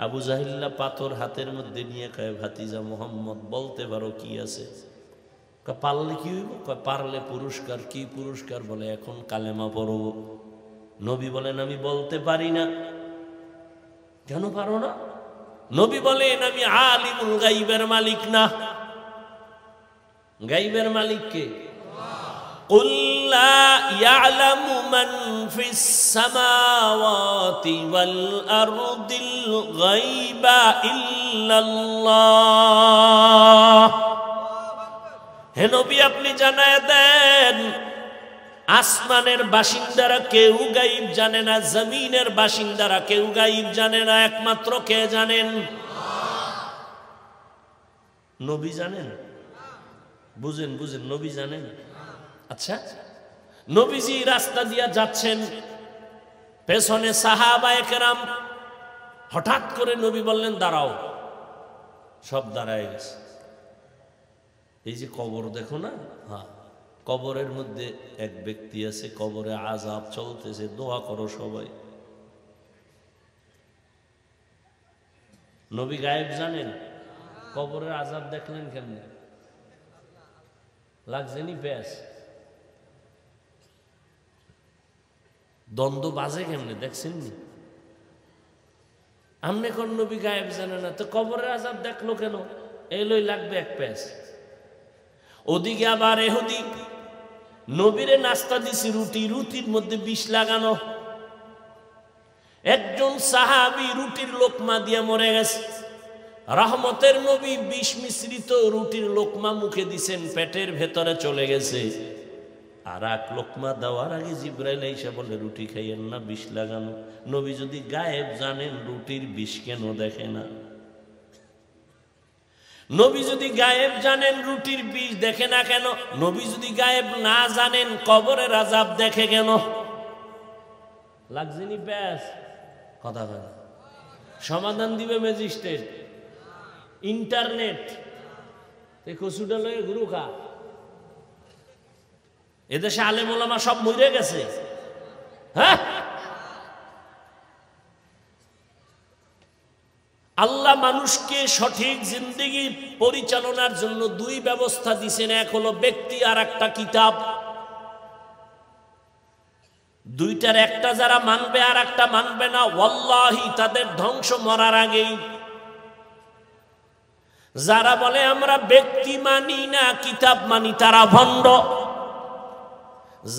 আবু জাহিল্লা পাথর হাতের মধ্যে নিয়ে কয়, ভাতিজা মুহাম্মদ বলতে পারো কি আছে? পারলে কি হইব? পারলে পুরস্কার। কি পুরস্কার? বলে এখন কালেমা পড়ব। নবী বলেন আমি বলতে পারি না। কেন পারো না? নবী বলেন আমি আলিমুল গাইবের মালিক না। গাইবের মালিক কে? কুল লা ইয়ালামু মান ফিস সামাওয়াতি ওয়াল আরদিল গায়বা ইল্লাল্লাহ। হে নবী আপনি জানায় দেন, আসমানের বাসিন্দারা কেউ গায়েব জানে না, জমিনের বাসিন্দারা কেউ গায়েব জানে না, একমাত্র কে জানেন? নবী জানেন। বুঝেন বুঝেন, নবী জানেন। আচ্ছা, নবীজি রাস্তা দিয়া যাচ্ছেন, পেছনে সাহাবায়ে কেরাম। হঠাৎ করে নবী বললেন দাঁড়াও। সব দাঁড়ায় গেছে। এই যে কবর দেখো না, হ্যাঁ, কবরের মধ্যে এক ব্যক্তি আছে, কবরে আযাব চলতেছে, দোয়া করো সবাই। নবী গায়েব জানেন? কবরের আযাব দেখলেন কেমনে? লাগছেনি ব্যাস? দ্বন্দ্ব বাজে কেমনে দেখছেন নি? আমনে কোন নবী গায়েব জানে না, তো কবরের আযাব দেখলো কেন? এলোই লাগবে এক প্যাস। ওদিকে আবার এহুদি নবীরে নাস্তা দিছি রুটি, রুটির মধ্যে বিষ লাগানো। একজন সাহাবী রুটির লোকমা দিয়ে মরে গেছে। রহমতের নবী বিষ মিশ্রিত রুটির লোকমা মুখে দিছেন, পেটের ভেতরে চলে গেছে। আর এক লোকমা দেওয়ার আগে জিবরাইল এসে বলে রুটি খাইয়েন না, বিষ লাগানো। নবী যদি গায়েব জানেন রুটির বিষ কেন দেখে না? নবী যদি গায়েব জানেন রুটির বিষ দেখে না কেন? নবী যদি গায়েব না জানেন কবরের আযাব দেখে কেন? লাগছেনি ব্যাস? কথা বলে সমাধান দিবে ম্যাজিস্ট্রেট, ইন্টারনেট। কচুটা লয়ে গুরু খা। এদেশে আলেম ওলামা সব মরে গেছে। হ্যাঁ, আল্লাহ মানুষকে সঠিক জিন্দেগি পরিচালনার জন্য দুই ব্যবস্থা দিয়েছেন, এক হলো ব্যক্তি আর একটা কিতাব। দুইটার একটা যারা মানবে আর একটা মানবে না, ওয়াল্লাহি তাদের ধ্বংস মরার আগেই। যারা বলে আমরা ব্যক্তি মানি না কিতাব মানি, তারা ভণ্ড।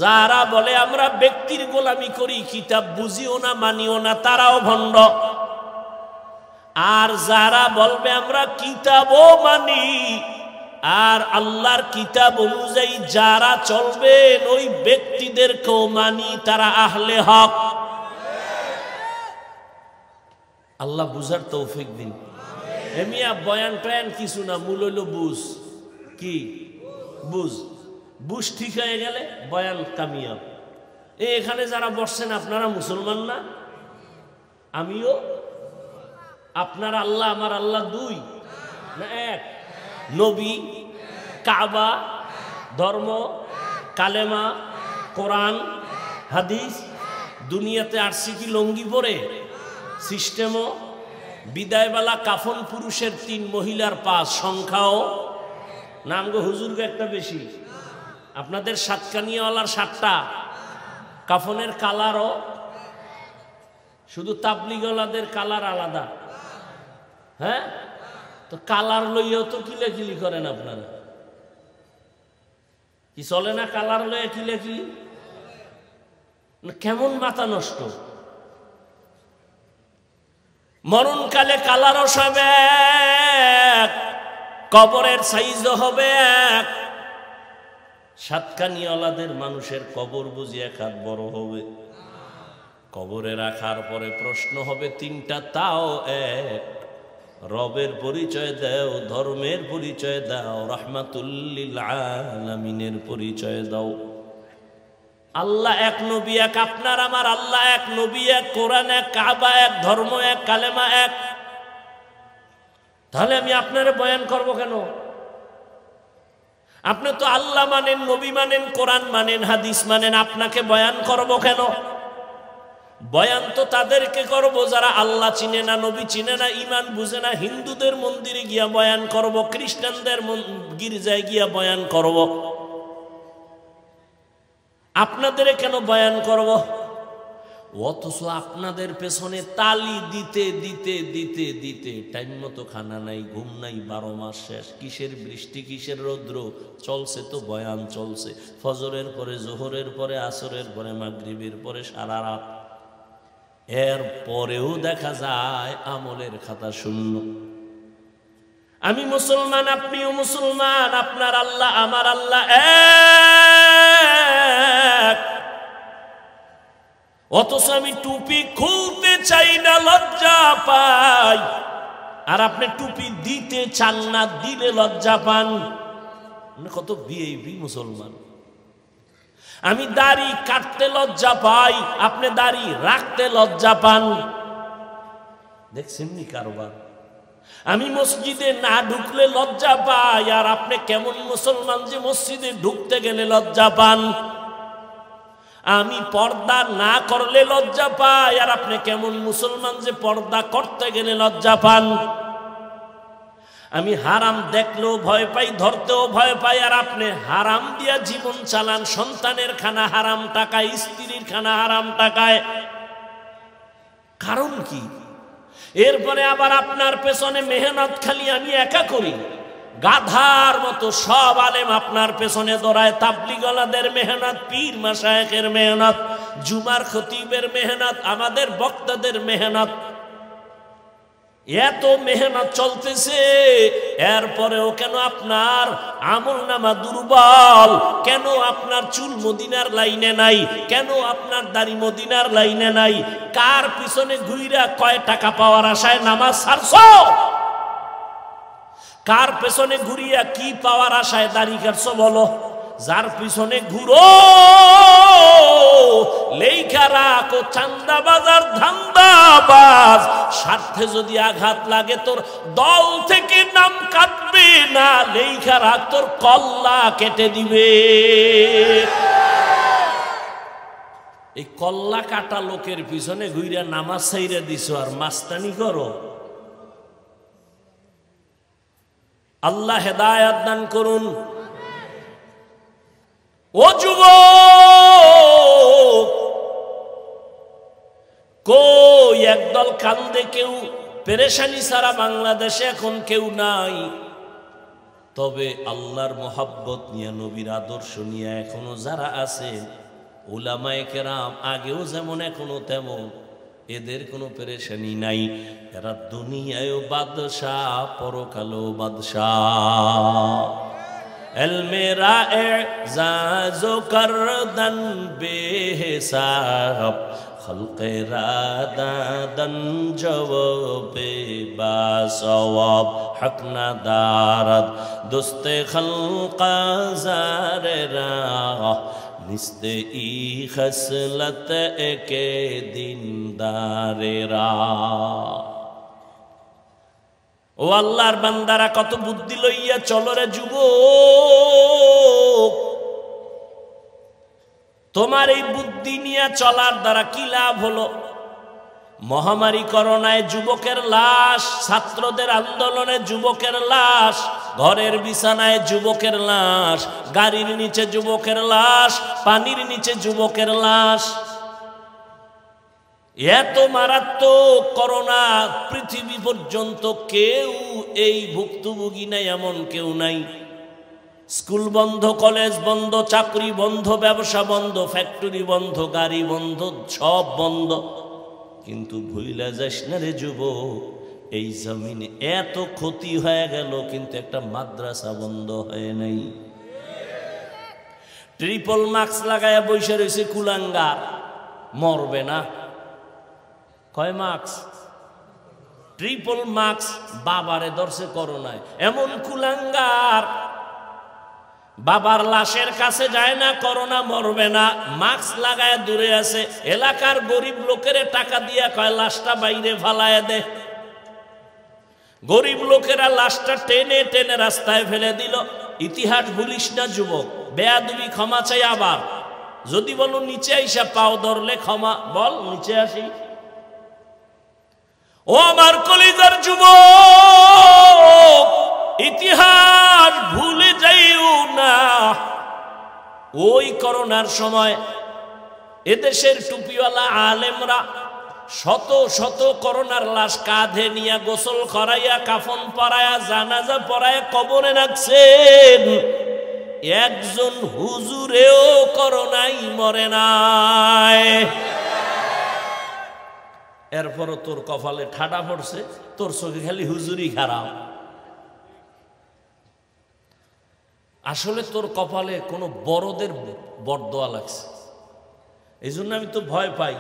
যারা বলে আমরা ব্যক্তির গোলামি করি, কিতাব বুঝিও না মানিও না, তারাও ভণ্ড। আর যারা বলবে আমরা কিতাবও মানি আর আল্লাহর কিতাব অনুযায়ী যারা চলবেন ওই ব্যক্তিদেরকেও মানি, তারা আহলে হক। আল্লাহ বুঝার তৌফিক দিন। এমিয়া বয়ান টয়ান কিছু না, মূল হইল বুঝ। কি বুঝ? বুঝ ঠিক হয়ে গেলে বয়ান কামিয়াব। এখানে যারা বসছেন আপনারা মুসলমান না? আমিও। আপনার আল্লাহ আমার আল্লাহ দুই না এক? নবী, কাবা, ধর্ম, কালেমা, কোরআন, হাদিস। দুনিয়াতে আসছি কি লঙ্গি পরে? সিস্টেমও বিদায়বেলা কাফন পুরুষের 3, মহিলার 5, সংখ্যাও নামগো হুজুরকে একটা বেশি। আপনাদের সাতকানিয়াওয়ালার 7টা, কাফনের কালারও শুধু তাবলিগওয়ালাদের কালার আলাদা। হ্যাঁ, তো কালার লইয়াও তো কিলাকিলি করেন আপনারা। কি চলে না? কালার লইয়া কিলাকিলি কেমন মাথা নষ্ট। মরণকালে কালারও সব এক, কবরের সাইজও হবে এক। সাতকানিয়াওয়ালাদের মানুষের কবর বুঝি 1 হাত বড় হবে। কবরে রাখার পরে প্রশ্ন হবে 3টা, তাও এক। রবের পরিচয় দাও, ধর্মের পরিচয় দাও, রাহমাতুল্লিল আলামিনের পরিচয় দাও। আল্লাহ এক, নবী এক, আপনার আমার আল্লাহ এক, নবী এক, কোরআন এক, কাবা এক, ধর্ম এক, কালেমা এক। তাহলে আমি আপনারে বয়ান করব কেন? আপনি তো আল্লাহ মানেন, নবী মানেন, কোরআন মানেন, হাদিস মানেন, আপনাকে বয়ান করব কেন? বয়ান তো তাদেরকে করব যারা আল্লাহ চিনে না, নবী চিনে না, ইমান বুঝে না। হিন্দুদের মন্দিরে গিয়া বয়ান করব, খ্রিস্টানদের গির্জায় গিয়া বয়ান করব। আপনাদের কেন বয়ান করব? অথচ আপনাদের পেছনে তালি দিতে দিতে দিতে দিতে টাইম মতো খানা নাই, ঘুম নাই, 12 মাস শেষ। কিসের বৃষ্টি, কিসের রৌদ্র, চলছে তো বয়ান চলছে। ফজরের পরে, জোহরের পরে, আসরের পরে, মাগরিবের পরে, সারা রাত। এর পরেও দেখা যায় আমলের খাতা শূন্য। আমি মুসলমান, আপনিও মুসলমান, আপনার আল্লাহ আমার আল্লাহ এক। অথচ আমি টুপি খুলতে চাই না, লজ্জা পাই। আর আপনি টুপি দিতে চান না, দিলে লজ্জা পান। কত ভিআইপি মুসলমান। আমি দাড়ি কাটতে লজ্জা পাই, আপনি দাড়ি রাখতে লজ্জা পান। দেখছেন নি কারবার? আমি মসজিদে না ঢুকলে লজ্জা পাই, আর আপনি কেমন মুসলমান যে মসজিদে ঢুকতে গেলে লজ্জা পান। আমি পর্দা না করলে লজ্জা পাই, আর আপনি কেমন মুসলমান যে পর্দা করতে গেলে লজ্জা পান। আমি হারাম দেখলেও ভয় পাই, ধরতেও ভয় পাই, আর আপনি হারাম দিয়া জীবন চালান। সন্তানের খানা হারাম টাকায়, স্ত্রীর খানা হারাম টাকায়। কারণ কি? এরপরে আবার আপনার পেছনে মেহনত খালি আমি একা করি, গাধার মতো সব আলেম আপনার পেছনে দৌড়ায়। তাবলিগওয়ালাদের মেহনত, পীর মাশায়েখের মেহনত, জুমার খতিবের মেহনত, আমাদের বক্তাদের মেহনত, এত মেহনত চলতেছে। এরপরেও কেন আপনার আমলনামা দুর্বল? কেন আপনার চুল মদিনার লাইনে নাই? কেন আপনার দাড়ি মদিনার লাইনে নাই? কার পিছনে ঘুইরা কয় টাকা পাওয়ার আশায় নামাজ ছাড়ছো? কার পেছনে ঘুরিয়া কি পাওয়ার আশায় দাড়ি কাটছো বলো? যার পিছনে ঘুরো লেখা রাখো চান্দাবাজার ধান্দাবাজ। স্বার্থে যদি আঘাত লাগে তোর দল থেকে নাম কাটবে না, লেখা রাখ তোর কল্লা কেটে দিবে। এই কল্লা কাটা লোকের পিছনে ঘুরিয়া নামাজ ছাইরা দিছো আর মাস্তানি করো। আল্লাহ হেদায়েত দান করুন। ও যুবক, কই একদল কান্দে, কেউ পেরেশানি ছাড়া বাংলাদেশে এখন কেউ নাই। তবে আল্লাহর মোহাব্বত নিয়ে, নবীর আদর্শ নিয়ে এখনো যারা আছে, উলামায়ে কেরাম, আগেও যেমন এখনো তেমন, এদের কোনো পেরেশানি নাই। এরা দুনিয়ায়ও বাদশাহ, পরকালেও বাদশাহ। এলমেরা এজাজো করদন বেহিসাব, খলকেরা দাদন জওবে বাসওয়াব, হক না দারদ দুস্তে খলকা জারেরা, নিস্তে ই খসলত একে দিনদারেরা। ও আল্লাহর বান্দারা, কত বুদ্ধি লইয়া চলো রে যুবক। তোমার এই বুদ্ধি নিয়ে চলার দ্বারা কি লাভ হলো? মহামারী করোনায় যুবকের লাশ, ছাত্রদের আন্দোলনে যুবকের লাশ, ঘরের বিছানায় যুবকের লাশ, গাড়ির নিচে যুবকের লাশ, পানির নিচে যুবকের লাশ। এত মারাত্মক করোনা, পৃথিবী পর্যন্ত কেউ এই ভুক্তভোগী নাই এমন কেউ নাই। স্কুল বন্ধ, কলেজ বন্ধ, চাকরি বন্ধ, ব্যবসা বন্ধ, ফ্যাক্টরি বন্ধ, গাড়ি বন্ধ, সব বন্ধ। কিন্তু ভুইলা যাস না রে যুবক, এই জমিনে এত ক্ষতি হয়ে গেল, কিন্তু একটা মাদ্রাসা বন্ধ হয় নাই। ট্রিপল মাস্ক লাগায়া বসে রয়েছে কুলাঙ্গার, মরবে না। কয় মাস্ক? Triple mask. বাবারে ধরছে করোনায়, এমন কুলাঙ্গার। বাবার লাশের কাছে যায় না, করোনা মরবে না, মাস্ক লাগায় দূরে আছে। এলাকার গরিব লোকের টাকা দিয়া কয় লাশটা বাইরে ফালায় দে। গরিব লোকেরা লাশটা টেনে টেনে রাস্তায় ফেলে দিল। ইতিহাস ভুলিস না যুবক, বেয়াদবি ক্ষমা চাই। আবার যদি বলো নিচে আইসা পাও ধরলে ক্ষমা, বল নিচে আসি। ও আমার কলিজার যুবক, ইতিহাস ভুলে যাইও না। ওই করোনার সময় এদেশের টুপিওয়ালা আলেমরা শত শত করোনার লাশ কাঁধে নিয়ে গোসল করাইয়া, কাফন পরাইয়া, জানাজা পরাইয়া কবরে রাখছেন। একজন হুজুরেও করোনাই মরে নাই। এরপরও তোর কপালে ঠাডা পড়ছে, তোর চোখে খালি হুজুরি খারাপ। আসলে তোর কপালে কোনো বড়দের বরদোয়া লাগছে। এই জন্য আমি তো ভয় পাই,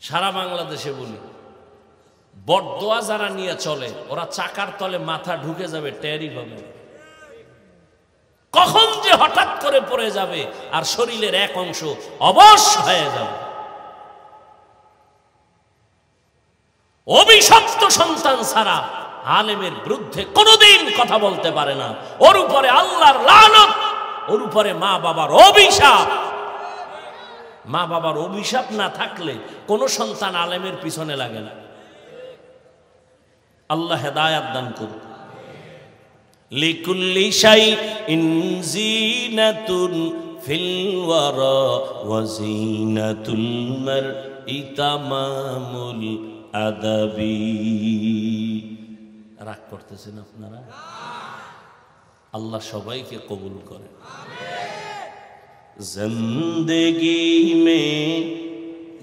সারা বাংলাদেশে বলি, বরদোয়া যারা নিয়ে চলে ওরা চাকার তলে মাথা ঢুকে যাবে, টেরই পাবে। কখন যে হঠাৎ করে পড়ে যাবে আর শরীরের এক অংশ অবশ হয়ে যাবে। অভিশপ্ত সন্তান ছাড়া আলেমের বিরুদ্ধে কোনোদিন কথা বলতে পারে না। ওর উপরে আল্লাহর লানত, ওর উপরে মা বাবার অভিশাপ। মা বাবার অভিশাপ না থাকলে কোনো সন্তান আলেমের পিছনে লাগে না। আল্লাহ হেদায়াত দান করুন। লিকুল্লি শাইইন জিনাতুন ফিল ওয়ারা ওয়া জিনাতুল মারই তামামুল আদাবি। রাগ করতেছেন আপনারা? আল্লাহ সবাইকে কবুল করে। জিন্দেগি মে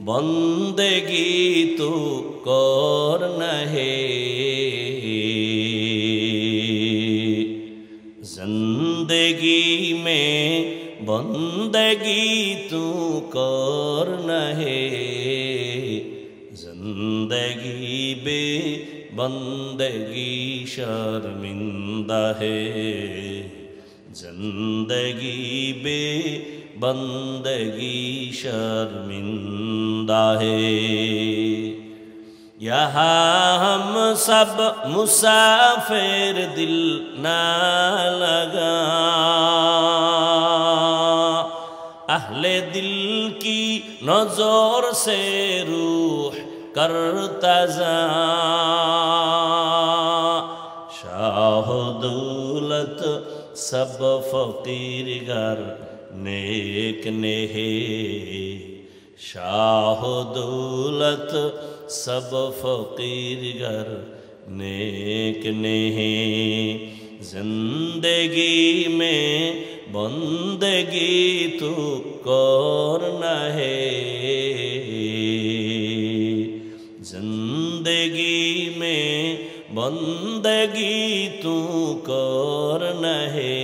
বন্দেগি তো করনা হে, जिंदगी में बंदगी तू करना है, जिंदगी बे बंदगी शर्मिंदा है, जिंदगी बे बंदगी शर्मिंदा है। यहाँ हम सब मुसाफिर दिल ना लगा, अहले दिल की नजर से रूह करता जा, शाह दौलत सब फकीर गर नेक ने है, शाह दौलत सब फकीर गर नेक ने है, जिंदगी में बंदगी तू करना है, जिंदगी में बंदगी तू करना है,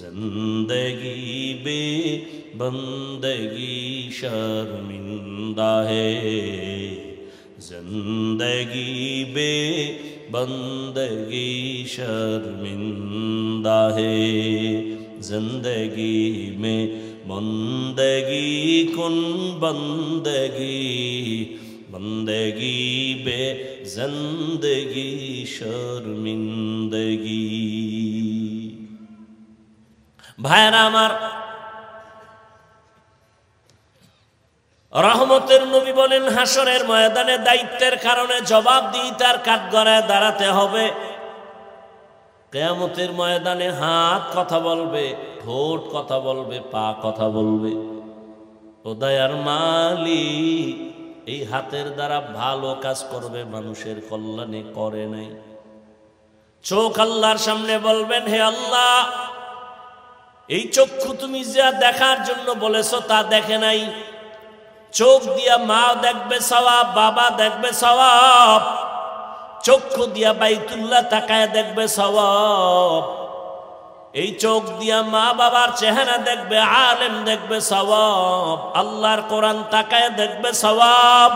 जिंदगी बे बंदगी शर्मिंदा है, जिंदगी बे बंदगी शर्मिंदा है, जिंदगी में बंदगी कुन बंदगी, बंदगी बे जिंदगी शर्मिंदगी। भाईरा आमार, রহমতের নবী বলেন হাসরের ময়দানে দায়িত্বের কারণে জবাবদিহিতার কাঠগড়ায় দাঁড়াতে হবে। কিয়ামতের ময়দানে হাত কথা বলবে, ঠোঁট কথা বলবে, পা কথা বলবে। ও দয়ার মালিক, এই হাতের দ্বারা ভালো কাজ করবে, মানুষের কল্যাণে করে নাই। চোখ আল্লাহর সামনে বলবেন, হে আল্লাহ, এই চক্ষু তুমি যা দেখার জন্য বলেছো তা দেখে নাই। চোখ দিয়া মা দেখবে সওয়াব, বাবা দেখবে সওয়াব। চক্ষু দিয়া বাইতুল্লাহ তাকায় দেখবে সওয়াব। এই চোখ দিয়া মা বাবার চেহারা দেখবে, আলেম দেখবে সওয়াব, আল্লাহর কোরআন তাকায় দেখবে সওয়াব।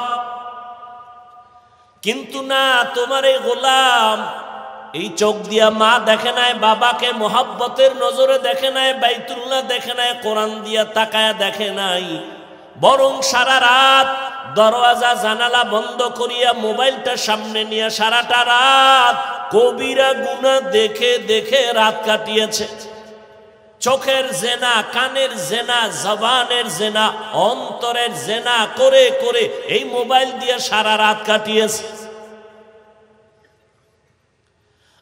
কিন্তু না, তোমার এই গোলাম এই চোখ দিয়া মা দেখে নাই, বাবাকে মোহাব্বতের নজরে দেখে নাই, বাইতুল্লাহ দেখে নাই, কোরআন দিয়া তাকায় দেখে নাই, বরং সারা রাত দরওয়াজা জানালা বন্ধ করিয়া মোবাইলটা সামনে নিয়ে সারাটা রাত কবিরা গুনাহ দেখে দেখে রাত কাটিয়েছে। চোখের জেনা, কানের জেনা, জবানের জেনা, অন্তরের জেনা করে করে এই মোবাইল দিয়ে সারা রাত কাটিয়েছে।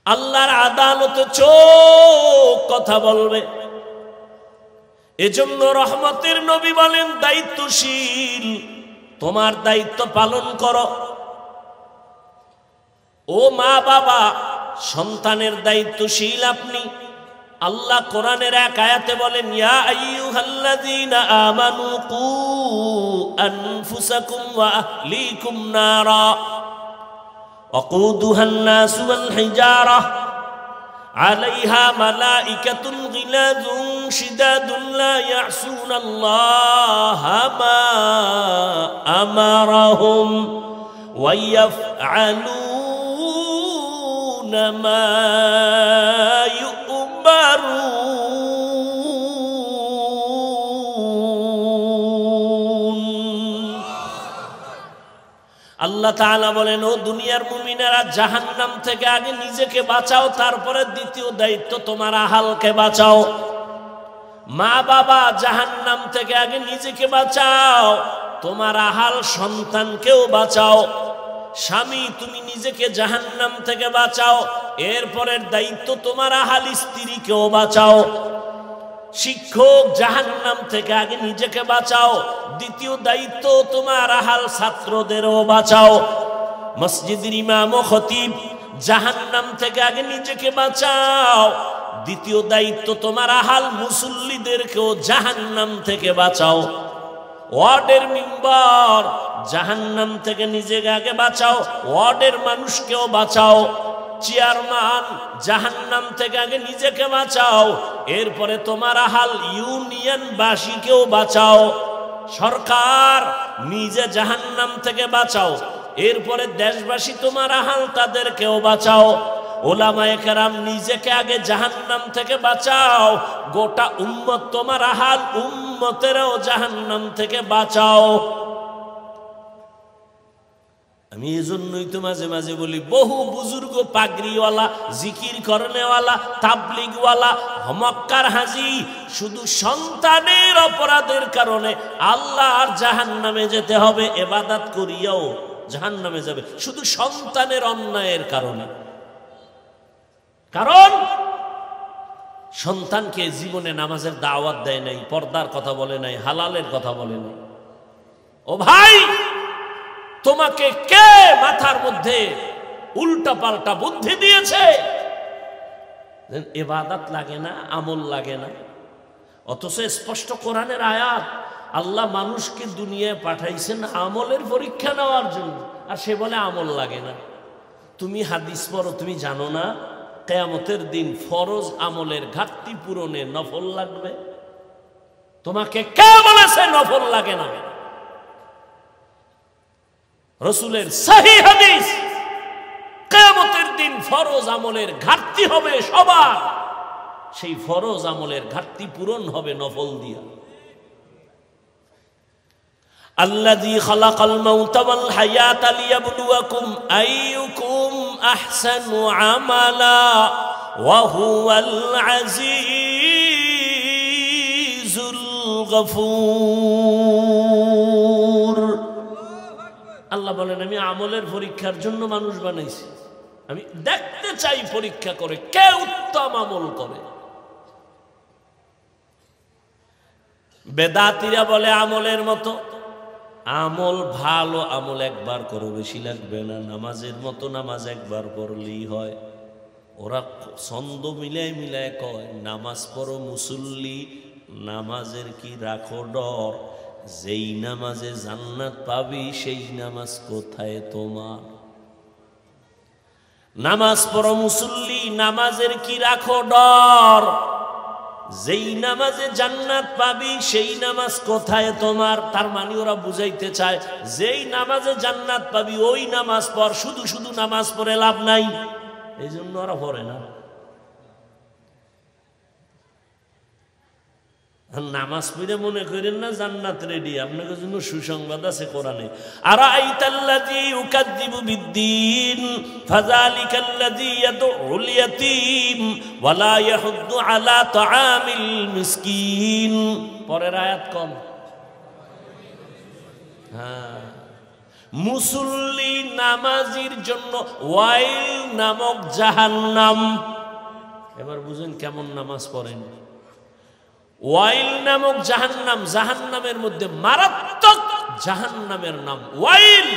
আল্লাহর আদালতে চোখ কথা বলবে। এজন্য রহমতের নবী বলেন, দায়িত্বশীল, তোমার দায়িত্ব পালন করো। ও মা বাবা, সন্তানের দায়িত্বশীল আপনি। আল্লাহ কোরআনের এক আয়াতে বলেন, ইয়া আইয়ুহাল্লাযীনা আমানু কু আনফুসাকুম ওয়া আহলিকুম নারা ওয়াকুদুহান নাসু ওয়াল হিজারাহ আলাইহা মালাইকাতুন গিলাযুন শিদাদুন লা ইয়াসুনাল্লাহা মা আমারাহুম ওয়া ইয়াফআলুনা মা আল্লাহ তাআলা বলেন, ও দুনিয়ার মুমিনেরা, জাহান্নাম থেকে আগে নিজেকে বাঁচাও, তারপরে দ্বিতীয় দায়িত্ব তোমার আহালকে বাঁচাও। মা বাবা, জাহান্নাম থেকে আগে নিজেকে বাঁচাও, তোমার আহাল সন্তানকেও বাঁচাও। স্বামী, তুমি নিজেকে জাহান্নাম থেকে বাঁচাও, এরপরের দায়িত্ব তোমার আহাল স্ত্রীকেও বাঁচাও। শিক্ষক, জাহান্নাম থেকে আগে নিজেকে বাঁচাও, দ্বিতীয় দায়িত্ব তোমার আহাল ছাত্রদেরও বাঁচাও। মসজিদের ইমাম ও খতিব, জাহান্নাম থেকে আগে নিজেকে বাঁচাও, দ্বিতীয় দায়িত্ব তোমার আহাল মুসল্লিদেরকেও জাহান্নাম থেকে বাঁচাও। ওয়ার্ডের মেম্বার, জাহান্নাম থেকে নিজেকে আগে বাঁচাও, ওয়ার্ডের মানুষকেও বাঁচাও। চেয়ারম্যান, জাহান্নাম থেকে আগে নিজেকে বাঁচাও, এরপরে তোমার আহাল ইউনিয়ন বাসীকেও বাঁচাও। সরকার, নিজে জাহান্নাম থেকে বাঁচাও, এরপরে দেশবাসী তোমার আহাল তাদেরকেও বাঁচাও। ওলামায়ে কেরাম, নিজেকে আগে জাহান্নাম থেকে বাঁচাও, গোটা উম্মত তোমার আহাল, উম্মতেরও জাহান্নাম থেকে বাঁচাও। আমি এজন্যই তো মাঝে মাঝে বলি, বহু বুজুর্গ পাগড়িওয়ালা, জিকির করনেওয়ালা, তাবলিগওয়ালা, মক্কার হাজি শুধু সন্তানের অপরাধের কারণে আল্লাহর জাহান্নামে যেতে হবে, ইবাদত করিয়াও জাহান্নামে যাবে, শুধু সন্তানের অন্যায়ের কারণে। কারণ সন্তানকে জীবনে নামাজের দাওয়াত দেয় নাই, পর্দার কথা বলে নাই, হালালের কথা বলে নাই। ও ভাই, তোমাকে কে মাথার মধ্যে উল্টা পাল্টা বুদ্ধি দিয়েছে? ইবাদত লাগে না, আমল লাগে না, অথচ স্পষ্ট কোরআনের আয়াত, আল্লাহ মানুষকে দুনিয়ায় পাঠাইছেন আমলের পরীক্ষা নেওয়ার জন্য, আর সে বলে আমল লাগে না। তুমি হাদিস পড়ো, তুমি জানো না কিয়ামতের দিন ফরজ আমলের ঘাটতি পূরণে নফল লাগবে? তোমাকে কে বলেছে নফল লাগে না? রাসূলের সহিহ হাদিস, কিয়ামতের দিন ফরজ আমলের ঘাটতি হবে সবার, সেই ফরজ আমলের ঘাটতি পূরণ হবে নফল দিয়া। আল্লাযী খালাকাল মাউতা ওয়াল হায়াতা লিয়াবলুয়াকুম আইয়ুকুম আহসানু আমালা ওয়া হুয়াল আজিজুল গফুর। আল্লাহ বলেন, আমি আমলের পরীক্ষার জন্য মানুষ বানাইছি, আমি দেখতে চাই পরীক্ষা করে কে উত্তম আমল করে। বেদাতীরা বলে আমলের মতো, আমল ভালো আমল একবার করো, বেশি লাগবে না, নামাজের মতো নামাজ একবার পড়লেই হয়। ওরা ছন্দ মিলায় মিলায় কয়, নামাজ পড়ো মুসল্লি, নামাজের কি রাখো ডর, যেই নামাজে জান্নাত পাবি সেই নামাজ কোথায় তোমার? নামাজ পড়ো মুসল্লি, নামাজের কি রাখো ডর, যেই নামাজে জান্নাত পাবি সেই নামাজ কোথায় তোমার? তার মানে ওরা বুঝাইতে চায়, যেই নামাজে জান্নাত পাবি ওই নামাজ পড়, শুধু শুধু নামাজ পড়ে লাভ নাই, এই জন্য ওরা পড়ে না। নামাজ পড়ে মনে করেন না জান্নাত রেডি, আপনাদের জন্য সুসংবাদ আছে কোরআনে। আরাআইতাল্লাযী ইউকাযযিবু বিদ্দীন ফাযালিকাল্লাযী ইয়াদউল ইয়াতীম ওয়া লা ইয়াহুদ্দু আলা তাআমিল মিসকিন। পরের আয়াত কম। হ্যাঁ, মুসল্লি নামাজির জন্য ওয়াইল নামক জাহান্নাম। এবার বুঝেন কেমন নামাজ পড়েন। ওয়াইল নামক জাহান্নাম, জাহান্নামের মধ্যে মারাত্মক জাহান্নামের নাম ওয়াইল।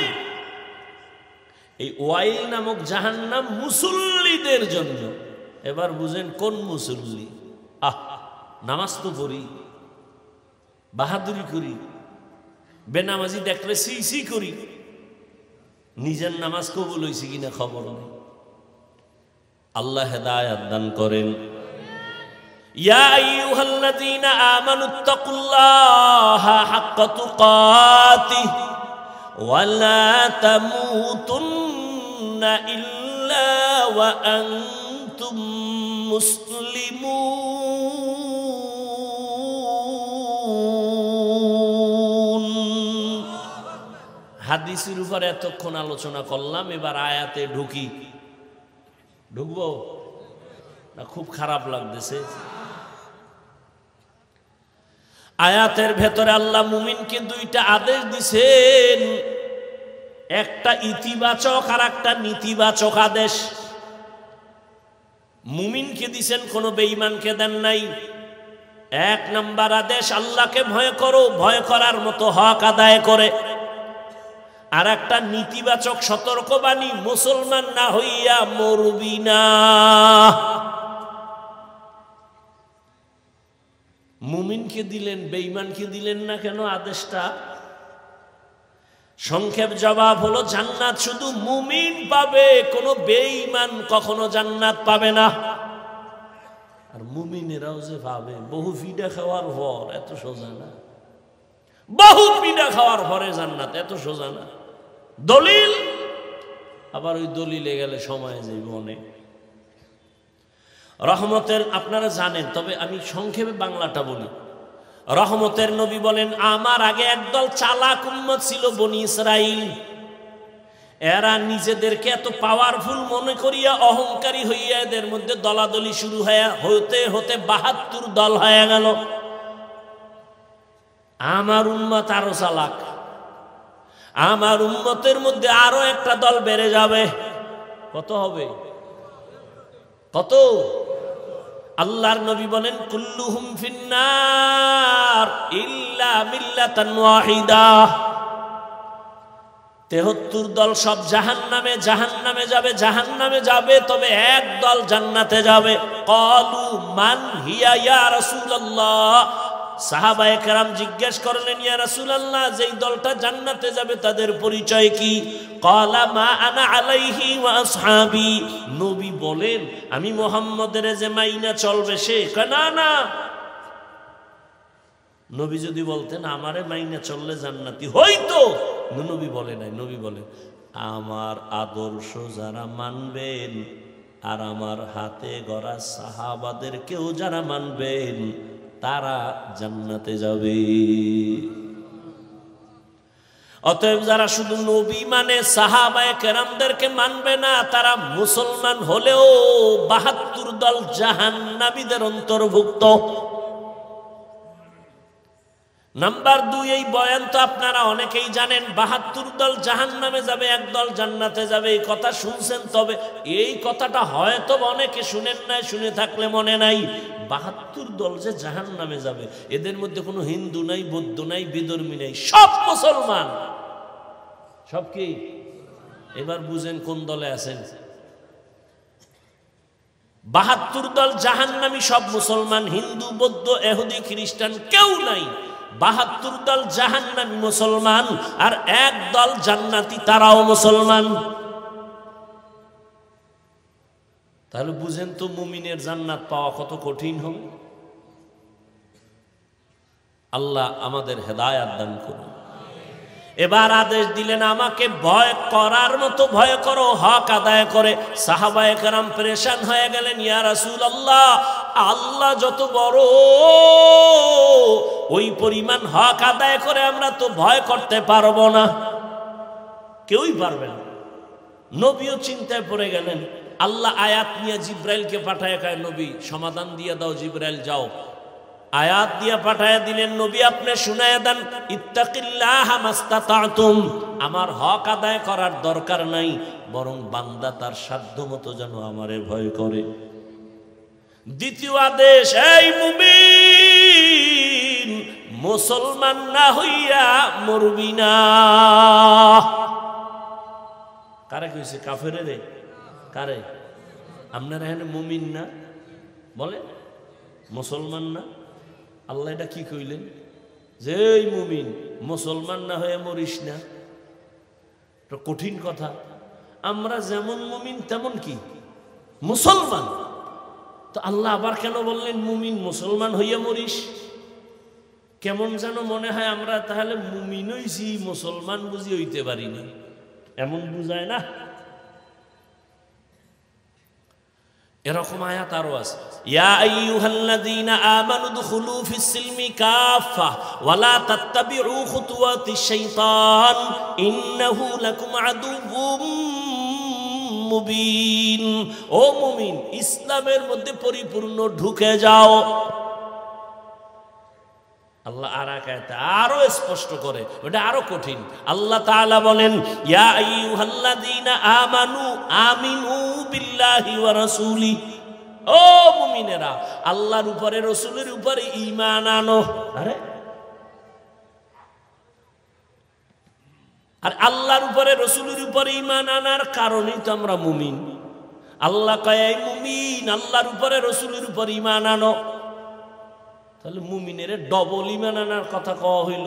এই ওয়াইল নামক জাহান্নাম মুসল্লিদের জন্য। এবার বুঝেন কোন মুসল্লি? নামাজ তো পড়ি, বাহাদুরি করি, বেনামাজি দেখলে সি সি করি, নিজের নামাজ কবুল হয়েছে কিনা খবর নেই। আল্লাহ হেদায়েত দান করেন। ইয়া আইয়ুহাল্লাযীনা আমানুত্তাকুল্লাহা হাক্কা তুকাতিহি ওয়া লা তামুতুন্না ইল্লা ওয়া আনতুম মুসলিমুন। হাদিসের উপরে এতক্ষণ আলোচনা করলাম, এবার আয়াতে ঢুকবো না? খুব খারাপ লাগতেছে। আয়াতের ভেতরে আল্লাহ মুমিনকে দুইটা আদেশ দিছেন, একটা ইতিবাচক আর একটা নীতিবাচক আদেশ। মুমিনকে দিছেন, কোনো বেঈমানকে দেন নাই। এক নাম্বার আদেশ, আল্লাহকে ভয় করো, ভয় করার মতো হক আদায় করে। আর একটা নীতিবাচক সতর্কবাণী, মুসলমান না হইয়া মরবি না। মুমিনকে দিলেন, বেঈমানকে দিলেন না কেন আদেশটা? সংক্ষেপ জবাব হলো, জান্নাত শুধু মুমিন পাবে, কোনো বেঈমান কখনো জান্নাত পাবে না। আর মুমিনেরাও যে পাবে, বহু পিঠা খাওয়ার পর, এত সোজা না। বহু পিঠা খাওয়ার পরে জান্নাত, এত সোজা না। দলিল, আবার ওই দলিলে গেলে সময় যাইব অনেক। রহমতের, আপনারা জানেন, তবে আমি সংক্ষেপে বাংলাটা বলি। রহমতের নবী বলেন, আমার আগে একদল চালাক উম্মত ছিল বনি ইসরাইল। এরা নিজেদেরকে এত পাওয়ারফুল মনে করিয়া অহংকারী হইয়া এদের মধ্যে দলাদলি শুরু হতে হতে ৭২ দল হয়ে গেল। আমার উম্মত আরো চালাক, আমার উম্মতের মধ্যে আরো একটা দল বেড়ে যাবে। কত হবে? কত? আল্লাহর নবী বলেন, কুল্লুহুম ফিন্নার ইল্লা মিল্লাতান ওয়াহিদা। ৭৩ দল সব জাহান্নামে, জাহান্নামে যাবে, জাহান্নামে যাবে, তবে এক দল জান্নাতে যাবে। ক্বালু মান হিয়া ইয়া রাসূলুল্লাহ। সাহাবায়ে কেরাম জিজ্ঞেস করলেন, ইয়া রাসূলুল্লাহ, যেই দলটা জান্নাতে যাবে তাদের পরিচয় কি? ক্বালা মা আনা আলাইহি ওয়া আসহাবি। নবী বলেন, আমি মুহাম্মদের যে মাইনা চলবে সে। না না, নবী যদি বলতেন আমারে মাইনা চললে জান্নাতি হইতো, নবী বলে নাই। নবী বলেন, আমার আদর্শ যারা মানবেন আর আমার হাতে গড়া সাহাবাদের কেউ যারা মানবেন, তারা জান্নাতে যাবে। অতএব যারা শুধু নবী মানে, সাহাবায়ে কেরামদেরকে মানবে না, তারা মুসলমান হলেও ৭২ দল জাহান্নামীদের অন্তর্ভুক্ত। নাম্বার ২, এই বয়ান তো আপনারা অনেকেই জানেন, ৭২ দল জাহান্নামে যাবে, এক দল জান্নাতে যাবে। এই কথা শুনছেন, তবে এই কথাটা হয়তো অনেকে শুনেন নাই, শুনে থাকলে মনে নাই। ৭২ দল যে জাহান্নামে যাবে, এদের মধ্যে কোনো হিন্দু নাই, বৌদ্ধ নাই, বিধর্মী নাই, সব মুসলমান। সব কি? এবার বুঝেন কোন দলে আছেন। ৭২ দল জাহান্নামী, সব মুসলমান, হিন্দু, বৌদ্ধ, ইহুদি, খ্রিস্টান কেউ নাই। ৭২ দল জাহান্নামী মুসলমান, আর এক দল জান্নাতি, তারাও মুসলমান। তাহলে বুঝেন তো মুমিনের জান্নাত পাওয়া কত কঠিন হবে। আল্লাহ আমাদের হেদায়েত দান করুন। এবার আদেশ দিলেন, আমাকে ভয় করার মতো ভয় করো, হক আদায় করে। সাহাবায়ে কেরাম পেরেশান হয়ে গেলেন, ইয়া রাসূলুল্লাহ, আল্লাহ যত বড় ওই পরিমাণ হক আদায় করে আমরা তো ভয় করতে পারবো না, কেউই পারবে না। নবীও চিন্তায় পড়ে গেলেন। আল্লাহ আয়াত নিয়ে জিব্রাইলকে পাঠায়, কয় নবী সমাধান দিয়ে দাও, জিব্রাইল যাও। আয়াত দিয়ে পাঠায় দিলেন, নবী আপনি শুনায়া দেন, ইত্তাকিল্লাহ মাস্তাতাতুম, আমার হক আদায় করার দরকার নাই, বরং বান্দা তার সাধ্য মতো যেন আমারে ভয় করে। দ্বিতীয় আদেশ, এই মুমিন মুসলমান না হইয়া মরবি না। কারে কইছে? কাফেরে রে। কারে? আপনারা এখানে মুমিন না বলে, মুসলমান না। আল্লাহ এটা কি কইলেন? যে এই মুমিন মুসলমান না হয়ে মরিস না। কঠিন কথা। আমরা যেমন মুমিন তেমন কি মুসলমান। তো আল্লাহ আবার কেন বললেন মুমিন মুসলমান হইয়া মরিস? কেমন যেন মনে হয় আমরা তাহলে মুমিন হইছি, মুসলমান বুঝি হইতে পারি না, এমন বুঝায় না? এরকম আয়াত আরো আছে, ইয়া আইয়ুহাল্লাযীনা আমানু দুখুলু ফিস-সিলমি কাফা ওয়া লা তাত্তাবিউ খুতুওয়াতিশ শাইতান ইন্নাহু লাকুম আদুউম মুবিন। ও মুমিন, ইসলামের মধ্যে পরিপূর্ণ ঢুকে যাও। আল্লাহ আর এক আয়াতে আরো স্পষ্ট করে, ওটা আরো কঠিন। আল্লাহ তাআলা বলেন, ইয়া আইয়ুহাল্লাযীনা আমানু আমিনু বিল্লাহি ওয়া রাসূলি। ও মুমিনেরা, আল্লাহর উপরে রাসূলের উপরে ঈমান আনো। আরে আর আল্লাহর উপরে রাসূলের উপরে ঈমান আনার কারণেই তো আমরা মুমিন। আল্লাহ কয়, এই মুমিন আল্লাহর উপরে রাসূলের উপরে ঈমান আনো। তাহলে মুমিনের ডবল ঈমান আনার কথা কওয়া হইল,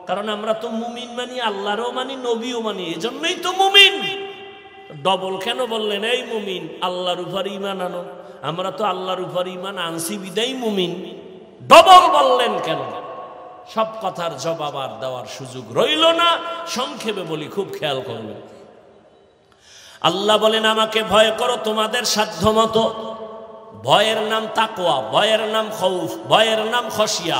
কারণ আমরা তো মুমিন মানি, আল্লাহরও মানি, নবীও মানি, এজন্যই তো মুমিন। ডবল কেন বললেন? এই মুমিন আল্লাহর উপর ঈমান আনো। আমরা তো আল্লাহর উপর ঈমান আনছি বিদায় মুমিন, ডবল বললেন কেন? সব কথার জবাব আর দেওয়ার সুযোগ রইল না, সংক্ষেপে বলি, খুব খেয়াল করবেন। আল্লাহ বলেন, আমাকে ভয় করো তোমাদের সাধ্য মতো। ভয়ের নাম তাকওয়া, ভয়ের নাম খৌফ, ভয়ের নাম খশিয়া।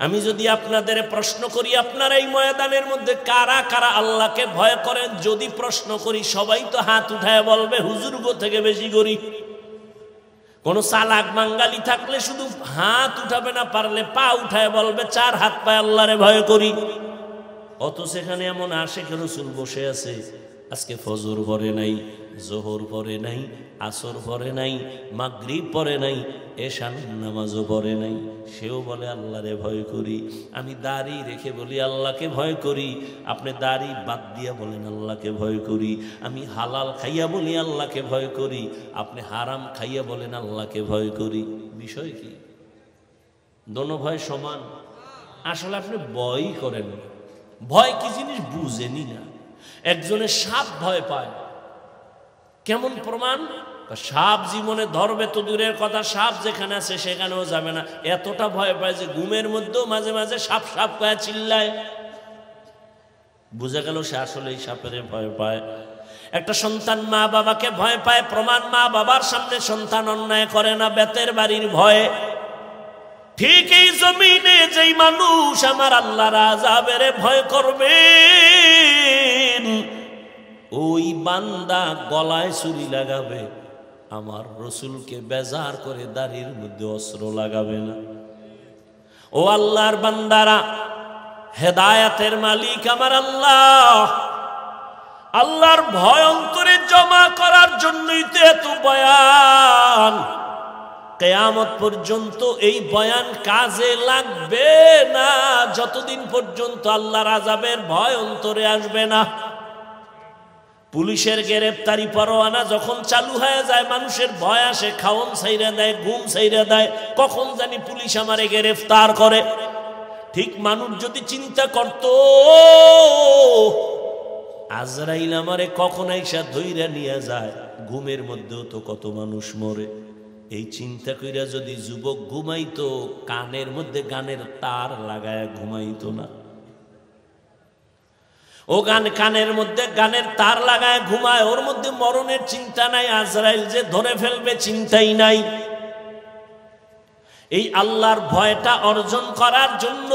আমি যদি আপনাদের প্রশ্ন করি, আপনারা এই ময়দানের মধ্যে কারা কারা আল্লাহকে ভয় করেন? যদি প্রশ্ন করি, সবাই তো হাত উঠায় বলবে হুজুর গো থেকে বেশি করি। কোন চালাক বাঙালি থাকলে শুধু হাত উঠাবে না, পারলে পা উঠায় বলবে 4 হাত পায়ে আল্লাহরে ভয় করি। অত সেখানে এমন আশিক রাসূল বসে আছে, আজকে ফজর পড়ে নাই, জোহর পড়ে নাই, আসর পড়ে নাই, মাগরিব পড়ে নাই, এশা নামাজও পড়ে নাই, সেও বলে আল্লাহরে ভয় করি। আমি দাড়ি রেখে বলি আল্লাহকে ভয় করি, আপনি দাড়ি বাদ দিয়া বলেন আল্লাহকে ভয় করি। আমি হালাল খাইয়া বলি আল্লাহকে ভয় করি, আপনি হারাম খাইয়া বলেন আল্লাহকে ভয় করি। বিষয় কি? দোনো ভয় সমান। আসলে আপনি ভয়ই করেন, ভয় কি জিনিস বুঝেনি না। একজনের সাপ ভয় পায়, কেমন প্রমাণ? সাপ জীবনে ধরবে তো দূরের কথা, সাপ যেখানে আছে সেখানেও যাবে না, এতটা ভয় পায় যে ঘুমের মধ্যেও মাঝে মাঝে সাপ সাপ পায় চিল্লায়। বুঝা গেল সে আসলে এই সাপের ভয় পায়। একটা সন্তান মা বাবাকে ভয় পায়, প্রমাণ মা বাবার সামনে সন্তান অন্যায় করে না, বেতের বাড়ির ভয়ে। ঠিক এই জমিনে যেই মানুষ আমার আল্লাহর আযাবের ভয় করবে, ওই বান্দা গলায় ছুরি লাগাবে, আমার রাসূলকে বেজার করে দাড়ির মধ্যে অস্ত্র লাগাবে না। ও আল্লাহর বান্দারা, হেদায়েতের মালিক আমার আল্লাহ। আল্লাহর ভয় অন্তরে জমা করার জন্যই তো এত বয়ান। কিয়ামত পর্যন্ত এই বয়ান কাজে লাগবে না যতদিন পর্যন্ত আল্লাহর আযাবের ভয় অন্তরে আসবে না। পুলিশের গ্রেফতারি পরোয়ানা যখন চালু হয়ে যায়, মানুষের ভয় আসে, খাওন ছাইরা দেয়, ঘুম ছাইরা দেয়, কখন জানি পুলিশ আমারে গ্রেফতার করে। ঠিক মানুষ যদি চিন্তা করত আজরাইল আমারে কখন আইসা ধইরা নিয়ে যায়, ঘুমের মধ্যেও তো কত মানুষ মরে, এই চিন্তা কইরা যদি যুবক ঘুমাইতো, কানের মধ্যে গানের তার লাগায় ঘুমাইতো না। ও কানের মধ্যে গানের তার লাগায় ঘুমায়, ওর মধ্যে মরণের চিন্তা নাই, আজরাইল যে ধরে ফেলবে চিন্তাই নাই। এই আল্লাহর ভয়টা অর্জন করার জন্য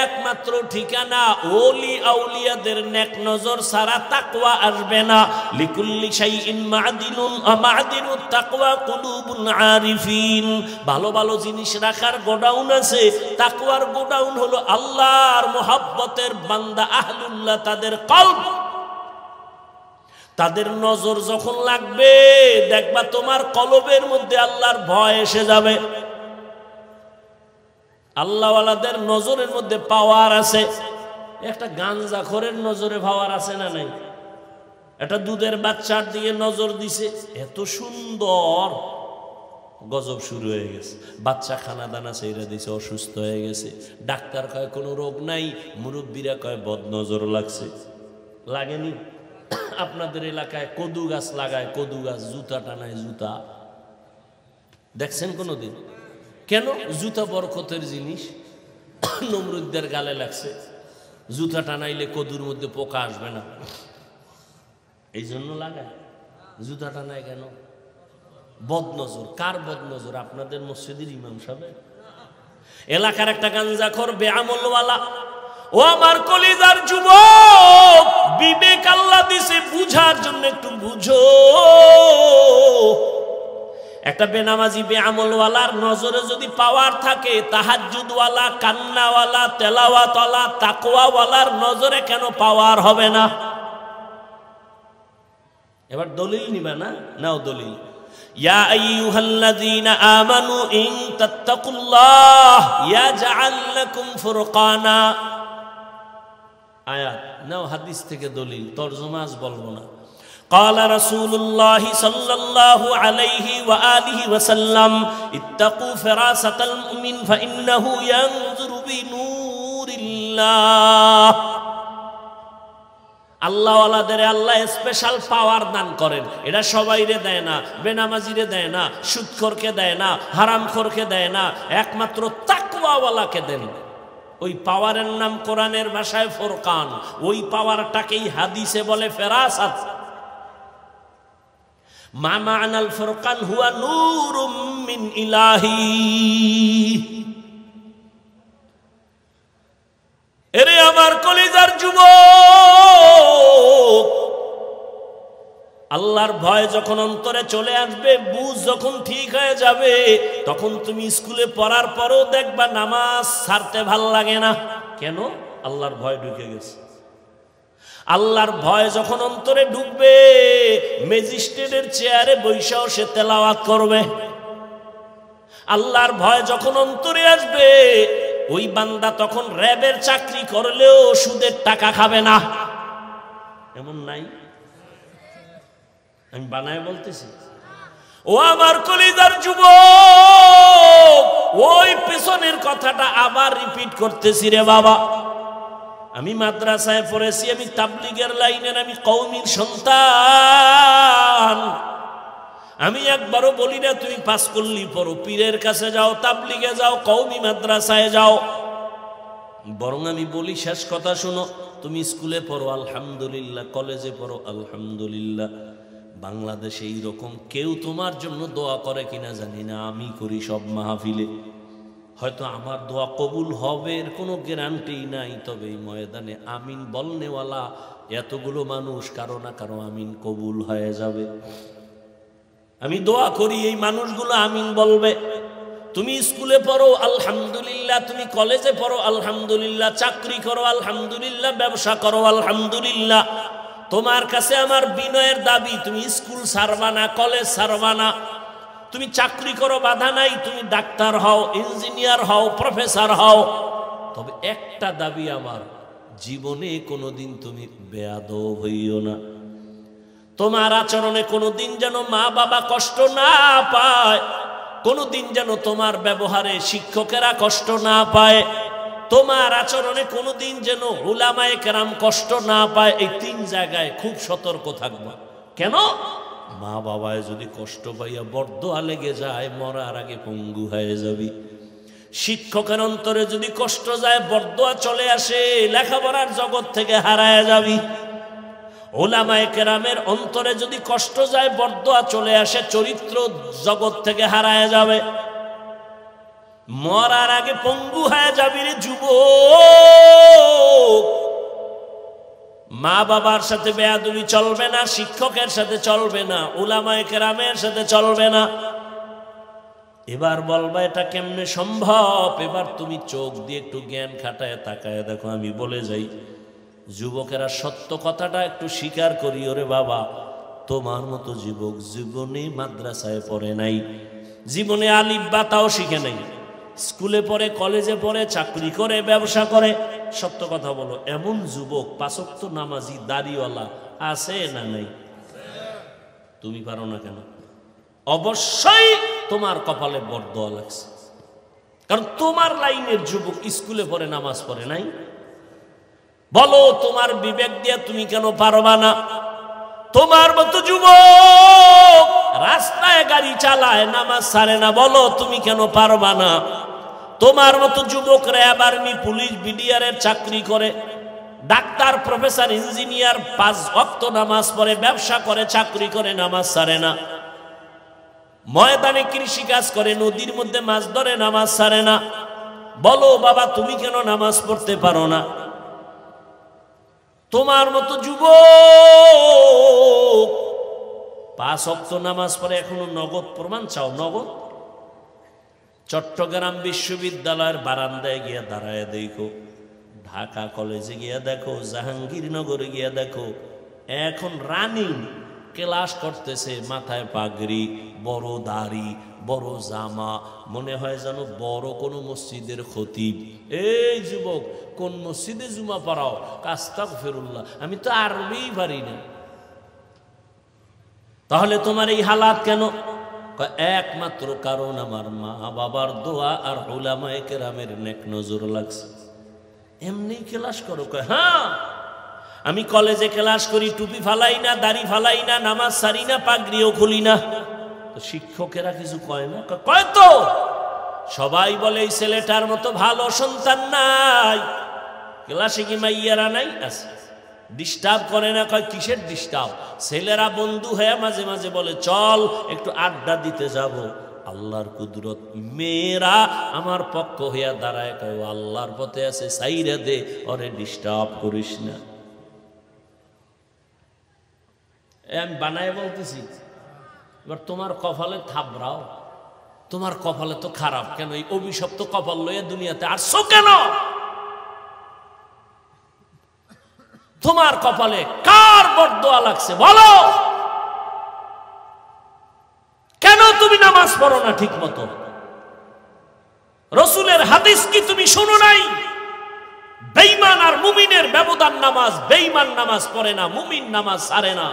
একমাত্র ঠিকানা ওলি আউলিয়াদের নেক নজর ছাড়া তাকওয়া আসবে না। লিকুল্লি শাইইন মা'দিনুন মা'দিনুত তাকওয়া কুলুবুল আরিফিন। ভালো ভালো জিনিস রাখার গোডাউন আছে, তাকওয়ার গোডাউন হলো আল্লাহর মুহাব্বতের বান্দা আহলুল্লাহ, তাদের কলব। তাদের নজর যখন লাগবে দেখবা তোমার কলবের মধ্যে আল্লাহর ভয় এসে যাবে। আল্লাহওয়ালাদের নজরের মধ্যে পাওয়ার আছে। একটা গাঞ্জাখোরের নজরে পাওয়ার আছে না নাই? একটা দুধের বাচ্চার দিকে নজর দিছে, এত সুন্দর, গজব শুরু হয়ে গেছে। বাচ্চা খানা দানা ছেড়ে দিছে, অসুস্থ হয়ে গেছে। ডাক্তার কয় কোনো রোগ নাই, মুরব্বীরা কয় বদ নজর লাগছে। লাগেনি? আপনাদের এলাকায় কদু গাছ লাগায়, কদু গাছ, জুতা টানায় জুতা, দেখছেন কোনোদিন? কেন? জুতা বরকতের জিনিস, নমরুদদের গালে লাগছে, জুতা টানাইলে কদুর মধ্যে পোকা আসবে না, এই জন্য লাগায়। জুতা টানায় কেন? বদনজর। কার বদনজর? আপনাদের মসজিদের ইমাম সাহেব। এলাকার একটা গাঞ্জাখোর বেআমলওয়ালা। ও আমার কলিজার যুবক, বিবেক আল্লাহ দিছে বুঝার জন্য, একটু বুঝো। একটা বেনামাজি বেআমলওয়ালার নজরে যদি পাওয়ার থাকে, তাহাজ্জুদওয়ালা, কান্নাওয়ালা, তেলাওয়াতওয়ালা, তাকওয়াওয়ালার নজরে কেন পাওয়ার হবে না? এবার দলিল নিবা না? নাও দলিল। ইয়া আইয়ুহাল্লাযীনা আমানু ইন তাত্তাকুল্লাহ ইয়াজআল লাকুম ফুরকানা। আয়াত নাও, হাদিস থেকে দলিল, তরজমা আজ বলবো না। قال رسول الله صلى الله عليه وآله وسلم اتقوا فراسة المؤمن فإنه ينظر بنور الله। আল্লাহওয়ালাদের আল্লাহ স্পেশাল পাওয়ার দান করেন। এটা সবাইরে দেয় না, বেনামাজিরে দেয় না, সুদখোরকে দেয় না, হারামখোরকে দেয় না, একমাত্র তাকওয়াওয়ালাকে দেন। ওই পাওয়ারের নাম কোরআনের ভাষায় ফুরকান। ওই পাওয়ারটাকেই হাদিসে বলে ফেরাসাত। মা মা'নাল ফুরকান হুয়া নূরুম মিন ইলাহি। এরে আমার কলিজার যুবক, আল্লাহর ভয় যখন অন্তরে চলে আসবে, বুঝ যখন ঠিক হয়ে যাবে, তখন তুমি স্কুলে পড়ার পরেও দেখবা নামাজ ছাড়তে ভাল লাগে না। কেন? আল্লাহর ভয় ঢুকে গেছে। আল্লাহর ভয় যখন অন্তরে ঢুকবে, ম্যাজিস্ট্রেটের চেয়ারে বৈশাও সে তেলাওয়াত করবে। আল্লাহর ভয় যখন অন্তরে আসবে, ওই বান্দা তখন র্যাবের চাকরি করলেও সুদের টাকা খাবে না। এমন নাই? আমি বানায় বলতেছি। ও আমার কলিজার যুবক, ওই পেছনের কথাটা আবার রিপিট করতেছি রে বাবা। আমি মাদ্রাসায় পড়েছি, আমি তাবলীগের লাইনের, আমি কওমির সন্তান। আমি একবারও বলি না তুমি পাস করলি পড়ো, পীরের কাছে যাও, তাবলীগে যাও, কওমি মাদ্রাসায় যাও। বরং আমি বলি শেষ কথা শোনো, তুমি স্কুলে পড়ো আলহামদুলিল্লাহ, কলেজে পড়ো আলহামদুলিল্লাহ। বাংলাদেশে এইরকম কেউ তোমার জন্য দোয়া করে কিনা জানি না, আমি করি সব মাহফিলে। হয়তো আমার দোয়া কবুল হবে এর কোনো গ্যারান্টি নাই, তবে এই ময়দানে আমিন বলনেওয়ালা এতগুলো মানুষ, কারো না কারো আমিন কবুল হয়ে যাবে। আমি দোয়া করি এই মানুষগুলো আমিন বলবে। তুমি স্কুলে পড়ো আলহামদুলিল্লাহ, তুমি কলেজে পড়ো আলহামদুলিল্লাহ, চাকরি করো আলহামদুলিল্লাহ, ব্যবসা করো আলহামদুলিল্লাহ। তোমার কাছে আমার বিনয়ের দাবি, তুমি স্কুল ছাড়বা না, কলেজ ছাড়বা না। তুমি চাকরি করো, বাধা নাই, তুমি ডাক্তার হও, ইঞ্জিনিয়ার হও, প্রফেসর হও। তবে একটা দাবি আমার, জীবনে কোনোদিন তুমি বেয়াদব হইও না। তোমার আচরণে কোনোদিন যেন মা বাবা কষ্ট না পায়, কোনোদিন যেন তোমার ব্যবহারে শিক্ষকেরা কষ্ট না পায়, তোমার আচরণে কোনোদিন যেন উলামায়ে কেরাম কষ্ট না পায়। এই তিন জায়গায় খুব সতর্ক থাকবা। কেন? মা বাবায় যদি কষ্ট পাইয়া বরদোয়া লেগে যায়, মরার আগে পঙ্গু হয়ে যাবি। শিক্ষকের অন্তরে যদি কষ্ট যায়, বরদোয়া চলে আসে, লেখাপড়ার জগৎ থেকে হারায় যাবি। উলামায়ে কেরামের অন্তরে যদি কষ্ট যায়, বরদোয়া চলে আসে, চরিত্র জগৎ থেকে হারায় যাবে। মরার আগে পঙ্গু হয়ে যাবি রে যুবক। মা বাবার সাথে বেয়াদবি চলবে না, শিক্ষকের সাথে চলবে না, উলামায়ে কেরামের সাথে চলবে না। এবার বলবা এটা কেমনে সম্ভব? এবার তুমি চোখ দিয়ে একটু জ্ঞান খাটায় তাকায় দেখো। আমি বলে যাই, যুবকেরা সত্য কথাটা একটু স্বীকার করি। ওরে বাবা, তোমার মতো যুবক জীবনে মাদ্রাসায় পড়ে নাই, জীবনে আলিফ বা তাও শিখে নাই, স্কুলে পড়ে, কলেজে পড়ে, চাকরি করে, ব্যবসা করে। সত্য কথা বলো, এমন যুবক পাঁচ ওয়াক্ত নামাজি দাড়িওয়ালা আছে না নাই? তুমি পারো না কেন? অবশ্যই তোমার কপালে বরদোয়া লাগছে, কারণ তোমার লাইনের যুবক স্কুলে পড়ে, নামাজ পড়ে নাই। বলো তোমার বিবেক দিয়ে তুমি কেন পারবা না? তোমার মতো যুবক রাস্তায় গাড়ি চালায়, নামাজ ছাড়ে না, বলো তুমি কেন পারবা না? তোমার মতো যুবক র্যাব, আর্মি, পুলিশ, বিডিআরের চাকরি করে, ডাক্তার, প্রফেসর, ইঞ্জিনিয়ার, 5 ওয়াক্ত নামাজ পড়ে, ব্যবসা করে, চাকরি করে, নামাজ ছাড়ে না। ময়দানে কৃষি কাজ করে, নদীর মধ্যে মাছ ধরে, নামাজ ছাড়ে না। বলো বাবা তুমি কেন নামাজ পড়তে পারো না? তোমার মতো যুবক 5 ওয়াক্ত নামাজ পড়ে, এখনো নগদ প্রমাণ চাও? নগদ? চট্টগ্রাম বিশ্ববিদ্যালয়ের বারান্দায় গিয়ে দাঁড়ায় দেখো, ঢাকা কলেজে গিয়ে দেখো, জাহাঙ্গীরনগরে গিয়ে দেখো, এখন রানিং ক্লাস করতেছে, মাথায় পাগড়ি, বড় দাড়ি, বড় জামা, মনে হয় যেন বড় কোনো মসজিদের খতিব। এই যুবক, কোন মসজিদে জুমা পড়াও? আস্তাগফিরুল্লাহ, আমি তো আরবি পারি না। তাহলে তোমার এই হালাত কেন? একমাত্র কারণ আমার মা বাবার দোয়া আর উলামায়ে কেরামের নেক নজর লাগছে। এমনি ক্লাস করো? হ্যাঁ, আমি কলেজে ক্লাস করি, টুপি ফালাই না, দাড়ি ফালাই না, নামাজ সারি না, পাগড়িও খুলি না। তো শিক্ষকেরা কিছু কয় না? কয় তো। সবাই বলে এই ছেলেটার মতো ভালো সন্তান নাই। ক্লাসে কি মাইয়ারা নাই? আছে। ডিস্টার্ব করে না? কয় কিসের ডিস্টার্ব? ছেলেরা বন্ধু হয়ে মাঝে মাঝে বলে চল একটু আড্ডা দিতে যাব। আল্লাহর কুদরত, মেয়েরা আমার পক্ষ হইয়া দাঁড়ায়, কয় আল্লাহর পথে আছে, সাইরা দে, ওরে ডিস্টার্ব করিস না। আমি বানায় বলতেছি। এবার তোমার কপালে থাবড়াও, তোমার কপালে তো খারাপ। কেন এই অভিশপ্ত কপাল লইয়া দুনিয়াতে আসছো কেন? তোমার কপালে কার বরদোয়া লাগছে বলো? কেন তুমি নামাজ পড়ো না ঠিক মতো? রসুলের হাদিস কি তুমি শোনো নাই? বেঈমান আর মুমিনের ব্যবধান নামাজ। বেঈমান নামাজ পড়ে না, মুমিন নামাজ ছাড়ে না।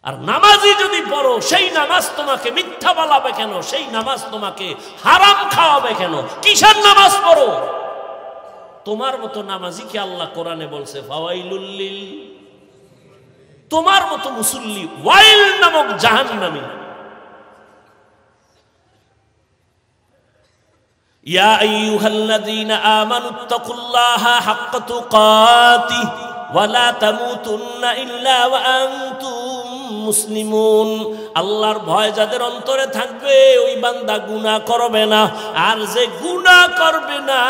আর নামাজি যদি পড়ো, সেই নামাজ তোমাকে মিথ্যা বলাবে কেন? সেই নামাজ তোমাকে হারাম খাওয়াবে কেন? কিসের নামাজ পড়ো? তোমার মতো নামাজিকে আল্লাহ কোরআনে বলছে ফাওয়াইলুল লিল, তোমার মতো মুসল্লি ওয়াইল নামক জাহান্নামী। ইয়া আইয়ুহাল্লাযীনা আমানুত্তাকুল্লাহা হাক্কা তুকাতিহি ওয়া লা তামুতুন্না ইল্লা ওয়া আনতুম মুসলিমুন। আল্লাহর ভয় যাদের অন্তরে থাকবে ওই বান্দা গুনাহ করবে না। আর যে গুনাহ করবে না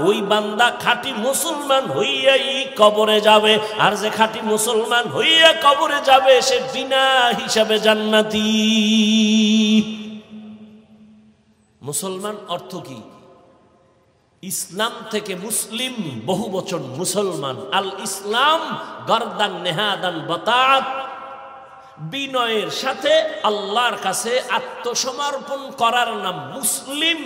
ওই বান্দা খাঁটি মুসলমান হইয়াই কবরে যাবে। আর যে খাঁটি মুসলমান হইয়া কবরে যাবে সে বিনা হিসাবে জান্নাতি। মুসলমান অর্থ কি? ইসলাম থেকে মুসলিম বহু বচন মুসলমান। আল ইসলাম গরদান নেহাদান বাতাত, বিনয়ের সাথে আল্লাহর কাছে আত্মসমর্পণ করার নাম মুসলিম।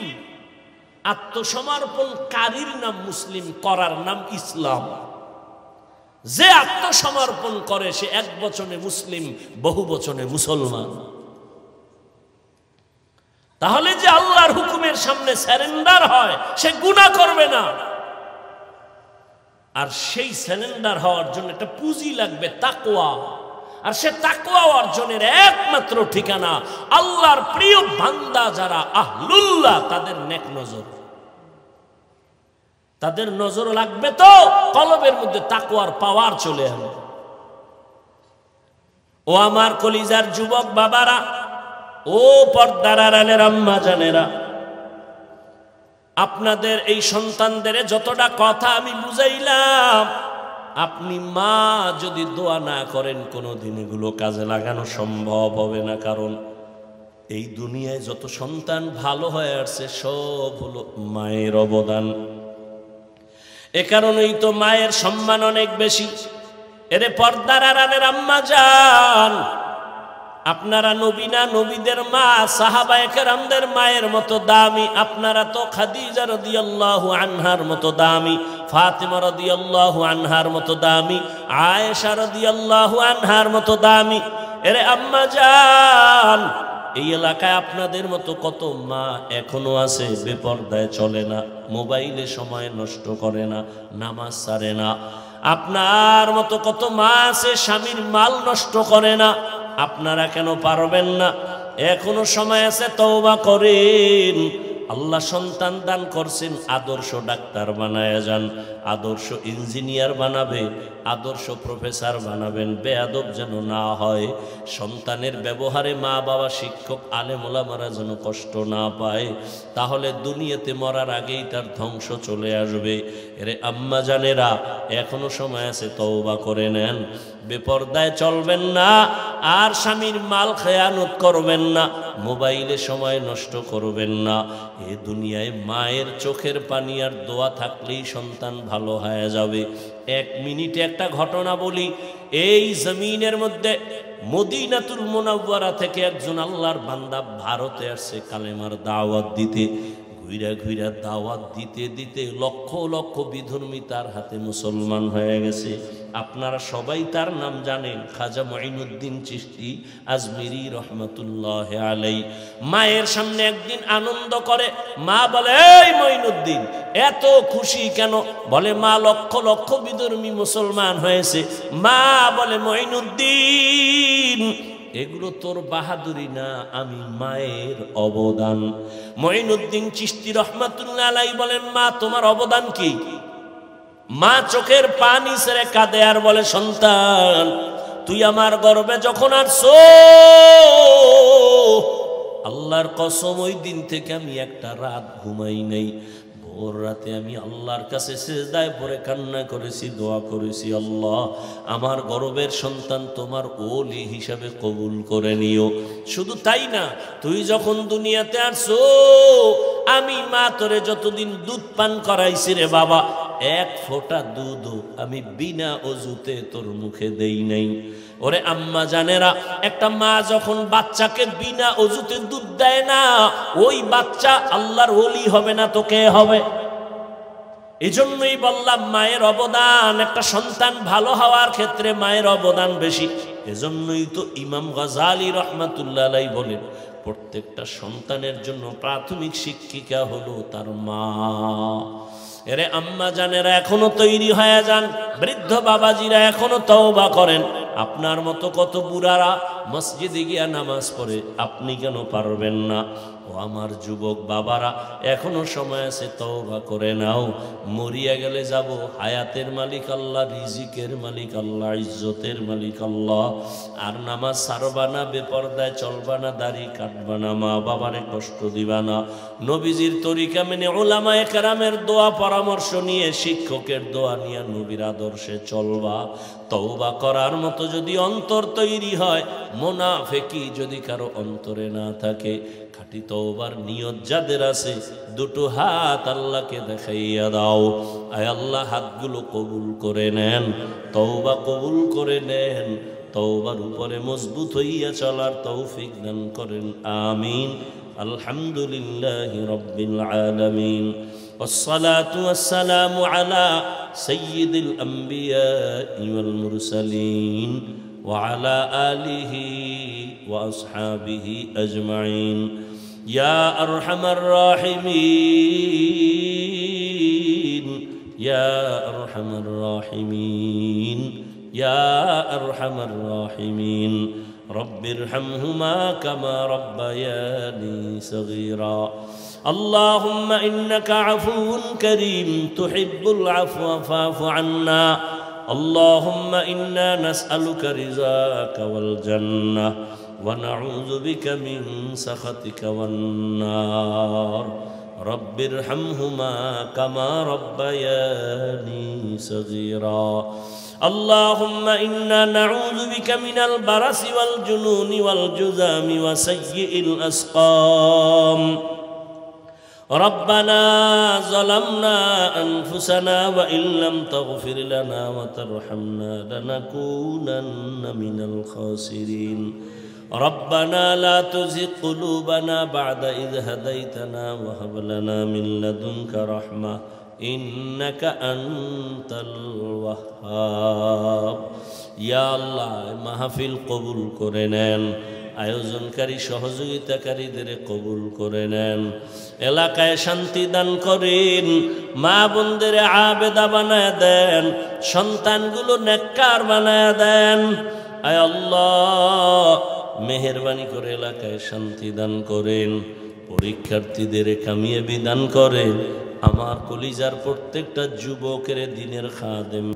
আত্মসমর্পণকারীর নাম মুসলিম, করার নাম ইসলাম। যে আত্মসমর্পণ করে সে এক বচনে মুসলিম, বহু বচনে মুসলমান। তাহলে যে আল্লাহর হুকুমের সামনে সারেন্ডার হয় সে গুনাহ করবে না। আর সেই সারেন্ডার হওয়ার জন্য একটা পুঁজি লাগবে, তাকওয়া। আর সে তাকওয়া অর্জনের একমাত্র ঠিকানা আল্লাহর প্রিয় বান্দা যারা আহলুল্লাহ, তাদের নেক নজর। তাদের নজর লাগবে তো কলবের মধ্যে তাকওয়ার পাওয়ার চলে আসবে। ও আমার কলিজার যুবক বাবারা, ও পর্দার আড়ালের আম্মা জানেরা, আপনাদের এই সন্তানদের যতটা কথা আমি বুঝাইলাম, আপনি মা যদি দোয়া না করেন কোনোদিন এগুলো কাজে লাগানো সম্ভব হবে না। কারণ এই দুনিয়ায় যত সন্তান ভালো হয়ে আসছে সব হলো মায়ের অবদান। এ কারণেই তো মায়ের সম্মান অনেক বেশি। এরে পর্দার আড়ালের আম্মা জান, আপনারা নবী না, নবীদের মা সাহাবায়ে কেরামদের মায়ের মতো দামি। আপনারা তো খাদিজা রাদিয়াল্লাহু আনহার মতো দামি, ফাতিমা রাদিয়াল্লাহু আনহার মতো দামি, আয়েশা রাদিয়াল্লাহু আনহার মতো দামি। এরে আম্মা জান, এই এলাকায় আপনাদের মতো কত মা এখনো আছে বেপরদায় চলে না, মোবাইলে সময় নষ্ট করে না, নামাজ ছাড়ে না। আপনার মতো কত মা আছে স্বামীর মাল নষ্ট করে না। আপনারা কেন পারবেন না? এখনো সময় আছে, তওবা করেন। আল্লাহ সন্তান দান করছেন, আদর্শ ডাক্তার বানায় যান, আদর্শ ইঞ্জিনিয়ার বানাবে, আদর্শ প্রফেসর বানাবেন। বেয়াদব যেন না হয়। সন্তানের ব্যবহারে মা বাবা, শিক্ষক, আলেম ওলামারা যেন কষ্ট না পায়, তাহলে দুনিয়াতে মরার আগেই তার ধ্বংস চলে আসবে। এরে আম্মা জানেরা, এখনো সময় আছে, তওবা করে নেন। বেপরদায় চলবেন না, আর স্বামীর মাল খেয়ানত করবেন না, মোবাইলে সময় নষ্ট করবেন না। এ দুনিয়ায় মায়ের চোখের পানি আর দোয়া থাকলেই সন্তান ভালো হয়ে যাবে। এক মিনিটে একটা ঘটনা বলি। এই জমিনের মধ্যে মদিনাতুল মুনাওয়ারা থেকে একজন আল্লাহর বান্দা ভারতে আসছে কালেমার দাওয়াত দিতে। ঘুরা ঘুরা দাওয়াত দিতে দিতে লক্ষ লক্ষ বিধর্মী তার হাতে মুসলমান হয়ে গেছে। আপনারা সবাই তার নাম জানেন, খাজা মুঈনুদ্দিন চিশতি আজমিরি রহমতুল্লাহ আলাই। মায়ের সামনে একদিন আনন্দ করে, মা বলে, এই মুঈনুদ্দিন এত খুশি কেন? বলে, মা লক্ষ লক্ষ বিধর্মী মুসলমান হয়েছে। মা বলে, মুঈনুদ্দিন এগুলো তোর বাহাদুরি না, আমি মায়ের অবদান। মুঈনুদ্দিন চিশতি রহমাতুল্লাহ আলাইহি বলেন, মা তোমার অবদান কি? মা চোখের পানি ছেড়ে কাঁদে আর বলে, সন্তান তুই আমার গর্ভে যখন আসছো, আল্লাহর কসম ওই দিন থেকে আমি একটা রাত ঘুমাই নাই। ভোর রাতে আমি আল্লাহর কাছে সিজদায় পড়ে কান্না করেছি, দোয়া করেছি, আল্লাহ আমার গর্ভের সন্তান তোমার ওলি হিসাবে কবুল করে নিও। শুধু তাই না, তুই যখন দুনিয়াতে আসছো, আমি মা তোরে যতদিন দুধ পান করাইছি রে বাবা, এক ফোঁটা দুধ আমি বিনা অজুতে তোর মুখে দেই নাই। ওরে আম্মা জানেরা, একটা মা যখন বাচ্চাকে বিনা অজুতে দুধ দেয় না, ওই বাচ্চা আল্লাহর ওলি হবে না তো কে হবে? এজন্যই বললাম মায়ের অবদান, একটা সন্তান ভালো হওয়ার ক্ষেত্রে মায়ের অবদান বেশি। এজন্যই তো ইমাম গাজালি রহমাতুল্লাহ আলাইহি বলেন, প্রত্যেকটা সন্তানের জন্য প্রাথমিক শিক্ষিকা হলো তার মা। এরে আম্মা জানেরা, এখনো তৈরি হয়ে যান। বৃদ্ধ বাবাজিরা এখনো তওবা করেন। আপনার মতো কত বুড়ারা মসজিদে গিয়া নামাজ পড়ে, আপনি কেন পারবেন না? ও আমার যুবক বাবারা, এখনো সময় আছে, তওবা করে নাও। মরিয়া গেলে যাব, হায়াতের মালিক আল্লাহ, রিজিকের মালিক আল্লাহ, ইজ্জতের মালিক আল্লাহ। আর নামাজ ছাড়বা না, বেপরদায় চলবা না, দাড়ি কাটবা না, মা বাবারে কষ্ট দিবা না। নবীজির তরিকা মেনে, উলামায়ে কেরামের দোয়া পরামর্শ নিয়ে, শিক্ষকের দোয়া নিয়ে নবীর আদর্শে চলবা। তওবা করার মতো যদি অন্তর তৈরি হয়, মুনাফিকি যদি কারো অন্তরে না থাকে, খাঁটি তওবার নিয়ত যাদের আছে, দুটো হাত আল্লাহকে দেখাইয়া দাও। আয় আল্লাহ, হাতগুলো কবুল করে নেন, তওবা কবুল করে নেন, তওবার উপরে মজবুত হইয়া চলার তৌফিক দান করেন, আমিন। আলহামদুলিল্লাহি রাব্বিল আলামিন, والصلاة والسلام على سيد الأنبياء والمرسلين وعلى آله وأصحابه أجمعين يا أرحم الراحمين يا أرحم الراحمين يا أرحم الراحمين رب ارحمهما كما ربياني صغيرا اللهم إنك عفو كريم تحب العفو فاعف عنا اللهم إنا نسألك رضاك والجنة ونعوذ بك من سخطك والنار رب ارحمهما كما ربياني صغيرا اللهم إنا نعوذ بك من البرص والجنون والجذام وسيء الأسقام ربنا ظلمنا أنفسنا وإن لم تغفر لنا وترحمنا لنكونن من الخاسرين ربنا لا تزغ قلوبنا بعد إذ هديتنا وهب لنا من لدنك رحمة إنك أنت الوهاب يا الله মাহফিল কবুল করে নেন আয়োজনকারী সহযোগিতাকারীদের কবুল করে নেন এলাকায় শান্তি দান করেন মা বোনদের আবেদা বানায় দেন সন্তানগুলো নেককার বানায় দেন আয় আল্লাহ মেহেরবানি করে এলাকায় শান্তি দান করেন পরীক্ষার্থীদের কামিয়াবি দান করেন আমার কলিজার প্রত্যেকটা যুবকের দিনের খাদেম